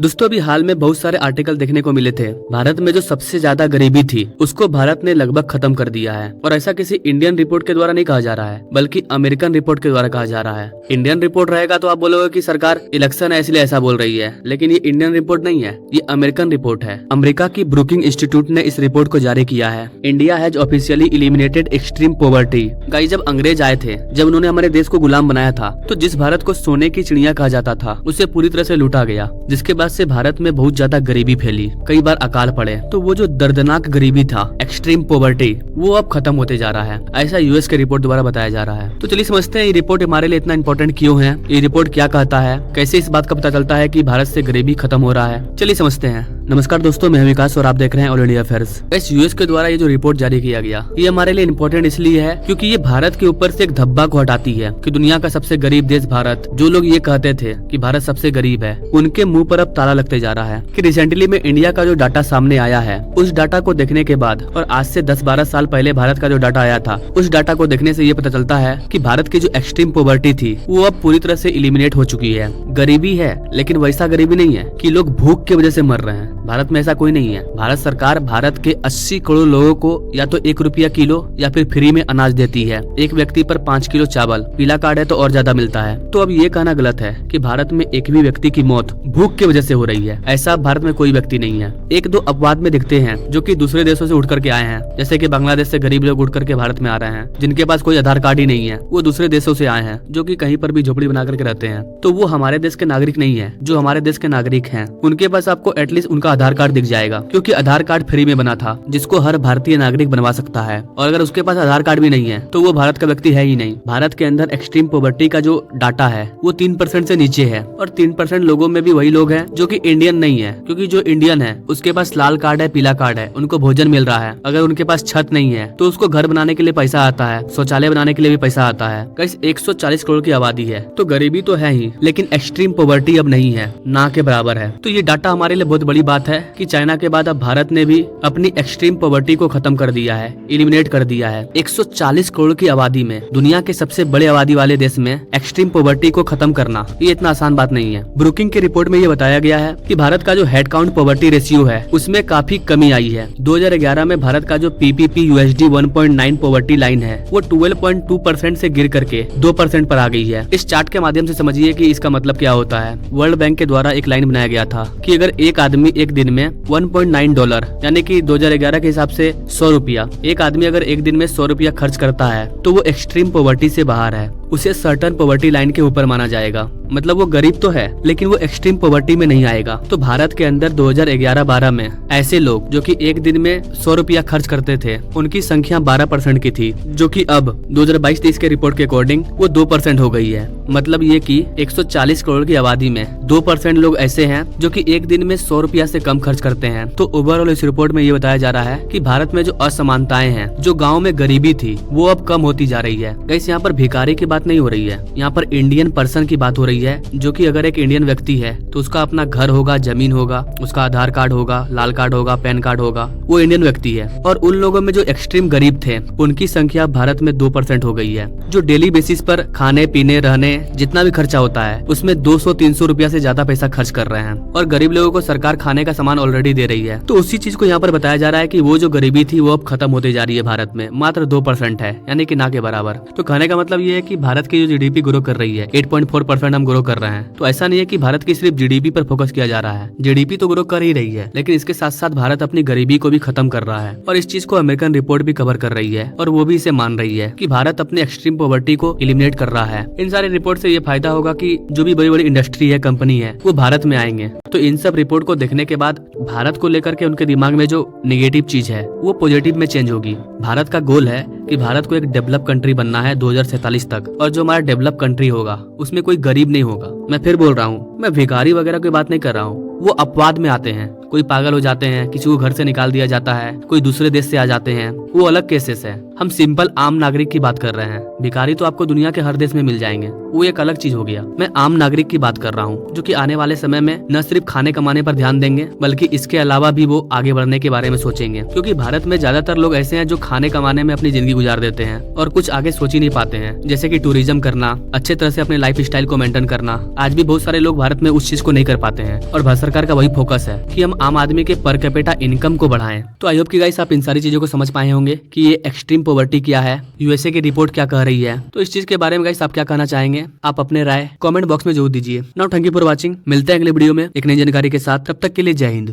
दोस्तों अभी हाल में बहुत सारे आर्टिकल देखने को मिले थे। भारत में जो सबसे ज्यादा गरीबी थी उसको भारत ने लगभग खत्म कर दिया है। और ऐसा किसी इंडियन रिपोर्ट के द्वारा नहीं कहा जा रहा है, बल्कि अमेरिकन रिपोर्ट के द्वारा कहा जा रहा है। इंडियन रिपोर्ट रहेगा तो आप बोलोगे कि सरकार इलेक्शन है इसलिए ऐसा बोल रही है, लेकिन ये इंडियन रिपोर्ट नहीं है, ये अमेरिकन रिपोर्ट है। अमेरिका की ब्रुकिंग इंस्टीट्यूट ने इस रिपोर्ट को जारी किया है। India has officially eliminated extreme poverty. Guys, जब अंग्रेज आए थे, जब उन्होंने हमारे देश को गुलाम बनाया था, तो जिस भारत को सोने की चिड़िया कहा जाता था उसे पूरी तरह से लूटा गया, जिसके बाद से भारत में बहुत ज्यादा गरीबी फैली, कई बार अकाल पड़े। तो वो जो दर्दनाक गरीबी था, एक्सट्रीम पॉवर्टी, वो अब खत्म होते जा रहा है, ऐसा यूएस के रिपोर्ट द्वारा बताया जा रहा है। तो चलिए समझते हैं ये रिपोर्ट हमारे लिए इतना इंपॉर्टेंट क्यों है, ये रिपोर्ट क्या कहता है, कैसे इस बात का पता चलता है कि भारत से गरीबी खत्म हो रहा है। चलिए समझते हैं। नमस्कार दोस्तों, मैं विकास और आप देख रहे हैं ऑल इंडिया अफेयर्स। इस यूएस के द्वारा ये जो रिपोर्ट जारी किया गया, ये हमारे लिए इंपॉर्टेंट इसलिए है क्योंकि ये भारत के ऊपर से एक धब्बा को हटाती है कि दुनिया का सबसे गरीब देश भारत, जो लोग ये कहते थे कि भारत सबसे गरीब है, उनके मुंह पर अब ताला लगते जा रहा है। कि रिसेंटली में इंडिया का जो डाटा सामने आया है, उस डाटा को देखने के बाद और आज से 10-12 साल पहले भारत का जो डाटा आया था, उस डाटा को देखने से ये पता चलता है कि भारत की जो एक्सट्रीम पॉवर्टी थी वो अब पूरी तरह से इलिमिनेट हो चुकी है। गरीबी है, लेकिन वैसा गरीबी नहीं है कि लोग भूख की वजह से मर रहे हैं। भारत में ऐसा कोई नहीं है। भारत सरकार भारत के 80 करोड़ लोगों को या तो 1 रुपया किलो या फिर फ्री में अनाज देती है। एक व्यक्ति पर 5 किलो चावल, पीला कार्ड है तो और ज्यादा मिलता है। तो अब ये कहना गलत है कि भारत में एक भी व्यक्ति की मौत भूख की वजह से हो रही है। ऐसा भारत में कोई व्यक्ति नहीं है। 1-2 अपवाद में दिखते हैं जो कि दूसरे देशों से उठ करके आए हैं, जैसे कि बांग्लादेश से गरीब लोग उठ करके भारत में आ रहे हैं, जिनके पास कोई आधार कार्ड ही नहीं है। वो दूसरे देशों से आए हैं जो कि कहीं पर भी झोपड़ी बना करके रहते हैं। तो वो हमारे देश के नागरिक नहीं है। जो हमारे देश के नागरिक हैं उनके पास आपको एटलीस्ट उनका आधार कार्ड दिख जाएगा, क्योंकि आधार कार्ड फ्री में बना था, जिसको हर भारतीय नागरिक बनवा सकता है। और अगर उसके पास आधार कार्ड भी नहीं है तो वो भारत का व्यक्ति है ही नहीं। भारत के अंदर एक्सट्रीम पॉवर्टी का जो डाटा है वो 3% से नीचे है। और 3% लोगों में भी वही लोग हैं जो कि इंडियन नहीं है, क्योंकि जो इंडियन है उसके पास लाल कार्ड है, पीला कार्ड है, उनको भोजन मिल रहा है। अगर उनके पास छत नहीं है तो उसको घर बनाने के लिए पैसा आता है, शौचालय बनाने के लिए भी पैसा आता है। कहीं 140 करोड़ की आबादी है, तो गरीबी तो है ही, लेकिन एक्सट्रीम पॉवर्टी अब नहीं है, ना के बराबर है। तो ये डाटा हमारे लिए बहुत बड़ी बात है कि चाइना के बाद अब भारत ने भी अपनी एक्सट्रीम पॉवर्टी को खत्म कर दिया है, इलिमिनेट कर दिया है। 140 करोड़ की आबादी में, दुनिया के सबसे बड़े आबादी वाले देश में एक्सट्रीम पॉवर्टी को खत्म करना ये इतना आसान बात नहीं है। ब्रुकिंग की रिपोर्ट में ये बताया गया है कि भारत का जो हेड काउंट पॉवर्टी रेशियो है उसमें काफी कमी आई है। 2011 में भारत का जो PPP USD 1.9 पॉवर्टी लाइन है वो 12.2% से गिर करके 2% पर आ गई है। इस चार्ट के माध्यम से समझिए कि इसका मतलब क्या होता है। वर्ल्ड बैंक के द्वारा एक लाइन बनाया गया था कि अगर एक आदमी एक दिन में $1.9 यानी कि 2011 के हिसाब से 100 रुपया, एक आदमी अगर एक दिन में 100 रुपया खर्च करता है तो वो एक्सट्रीम पॉवर्टी से बाहर है, उसे सर्टन पॉवर्टी लाइन के ऊपर माना जाएगा। मतलब वो गरीब तो है लेकिन वो एक्सट्रीम पॉवर्टी में नहीं आएगा। तो भारत के अंदर 2011-12 में ऐसे लोग जो कि एक दिन में 100 रुपया खर्च करते थे, उनकी संख्या 12% की थी, जो कि अब 2022-23 के रिपोर्ट के अकॉर्डिंग वो 2% हो गई है। मतलब ये कि 140 करोड़ की आबादी में 2% लोग ऐसे हैं जो कि एक दिन में 100 रुपया से कम खर्च करते हैं। तो ओवरऑल इस रिपोर्ट में ये बताया जा रहा है कि भारत में जो असमानताएं हैं, जो गाँव में गरीबी थी, वो अब कम होती जा रही है। गाइस, यहाँ पर भिखारी की बात नहीं हो रही है, यहाँ पर इंडियन पर्सन की बात हो रही है, जो कि अगर एक इंडियन व्यक्ति है तो उसका अपना घर होगा, जमीन होगा, उसका आधार कार्ड होगा, लाल कार्ड होगा, पैन कार्ड होगा, वो इंडियन व्यक्ति है। और उन लोगों में जो एक्सट्रीम गरीब थे उनकी संख्या भारत में 2% हो गई है, जो डेली बेसिस पर खाने पीने रहने जितना भी खर्चा होता है उसमें 200-300 रुपया से ज्यादा पैसा खर्च कर रहे हैं। और गरीब लोगों को सरकार खाने का सामान ऑलरेडी दे रही है। तो उसी चीज को यहाँ पर बताया जा रहा है कि वो जो गरीबी थी वो अब खत्म होते जा रही है। भारत में मात्र 2% है, यानी कि ना के बराबर। तो कहने का मतलब ये है कि भारत की जो GDP ग्रो कर रही है, 8.4% हम ग्रो कर रहे हैं। तो ऐसा नहीं है कि भारत की सिर्फ GDP पर फोकस किया जा रहा है। GDP तो ग्रो कर ही रही है, लेकिन इसके साथ साथ भारत अपनी गरीबी को भी खत्म कर रहा है। और इस चीज को अमेरिकन रिपोर्ट भी कवर कर रही है और वो भी इसे मान रही है कि भारत अपनी एक्सट्रीम पॉवर्टी को इलिमिनेट कर रहा है। इन सारे रिपोर्ट से ये फायदा होगा कि जो भी बड़ी बड़ी इंडस्ट्री है, कंपनी है, वो भारत में आएंगे। तो इन सब रिपोर्ट को देखने के बाद भारत को लेकर के उनके दिमाग में जो नेगेटिव चीज है वो पॉजिटिव में चेंज होगी। भारत का गोल है कि भारत को एक डेवलप कंट्री बनना है 2047 तक, और जो हमारा डेवलप कंट्री होगा उसमें कोई गरीब नहीं होगा। मैं फिर बोल रहा हूँ, मैं भिखारी वगैरह की बात नहीं कर रहा हूँ, वो अपवाद में आते हैं। कोई पागल हो जाते हैं, किसी को घर से निकाल दिया जाता है, कोई दूसरे देश से आ जाते हैं, वो अलग केसेस है। हम सिंपल आम नागरिक की बात कर रहे हैं। भिखारी तो आपको दुनिया के हर देश में मिल जाएंगे, वो एक अलग चीज हो गया। मैं आम नागरिक की बात कर रहा हूँ, जो कि आने वाले समय में न सिर्फ खाने कमाने पर ध्यान देंगे, बल्कि इसके अलावा भी वो आगे बढ़ने के बारे में सोचेंगे। क्योंकि भारत में ज्यादातर लोग ऐसे हैं जो खाने कमाने में अपनी जिंदगी गुजार देते हैं और कुछ आगे सोच ही नहीं पाते हैं, जैसे कि टूरिज्म करना, अच्छे तरह से अपने लाइफ स्टाइल को मेंटेन करना। आज भी बहुत सारे लोग भारत में उस चीज को नहीं कर पाते हैं और भारत सरकार का वही फोकस है कि हम आम आदमी के पर कैपिटा इनकम को बढ़ाएं। तो आई होप कि गाइस आप इन सारी चीजों को समझ पाए होंगे कि ये एक्सट्रीम पॉवर्टी क्या है, यूएसए की रिपोर्ट क्या कह रही है। तो इस चीज के बारे में गाइस आप क्या कहना चाहेंगे, आप अपने राय कमेंट बॉक्स में जरूर दीजिए। Now thank you for watching. मिलते हैं अगले वीडियो में एक नई जानकारी के साथ, तब तक के लिए जय हिंद।